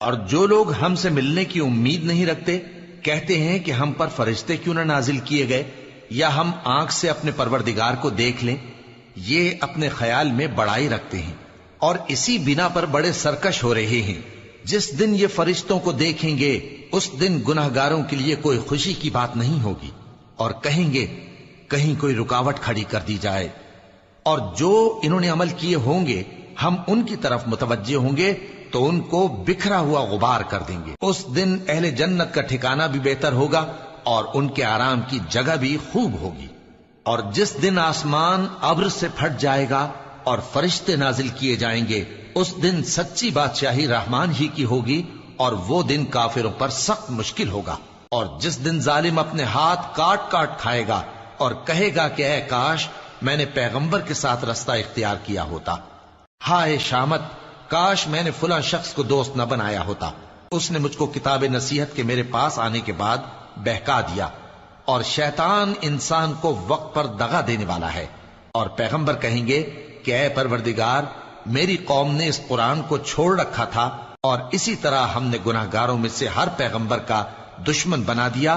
اور جو لوگ ہم سے ملنے کی امید نہیں رکھتے کہتے ہیں کہ ہم پر فرشتے کیوں نہ نازل کیے گئے یا ہم آنکھ سے اپنے پروردگار کو دیکھ لیں. یہ اپنے خیال میں بڑائی رکھتے ہیں اور اسی بنا پر بڑے سرکش ہو رہے ہیں. جس دن یہ فرشتوں کو دیکھیں گے اس دن گناہگاروں کے لیے کوئی خوشی کی بات نہیں ہوگی اور کہیں گے کہیں کوئی رکاوٹ کھڑی کر دی جائے. اور جو انہوں نے عمل کیے ہوں گے ہم ان کی طرف متوجہ ہوں گے تو ان کو بکھرا ہوا غبار کر دیں گے. اس دن اہل جنت کا ٹھکانہ بھی بہتر ہوگا اور ان کے آرام کی جگہ بھی خوب ہوگی. اور جس دن آسمان ابر سے پھٹ جائے گا اور فرشتے نازل کیے جائیں گے اس دن سچی بادشاہی رحمان ہی کی ہوگی اور وہ دن کافروں پر سخت مشکل ہوگا. اور جس دن ظالم اپنے ہاتھ کاٹ کاٹ کھائے گا اور کہے گا کہ اے کاش میں نے پیغمبر کے ساتھ رستہ اختیار کیا ہوتا. ہائے شامت، کاش میں نے فلاں شخص کو دوست نہ بنایا ہوتا. اس نے مجھ کو کتاب نصیحت کے میرے پاس آنے کے بعد بہکا دیا. اور شیطان انسان کو وقت پر دغا دینے والا ہے. اور پیغمبر کہیں گے کہ اے پروردگار، میری قوم نے اس قرآن کو چھوڑ رکھا تھا اور اسی طرح ہم نے گناہگاروں میں سے ہر پیغمبر کا دشمن بنا دیا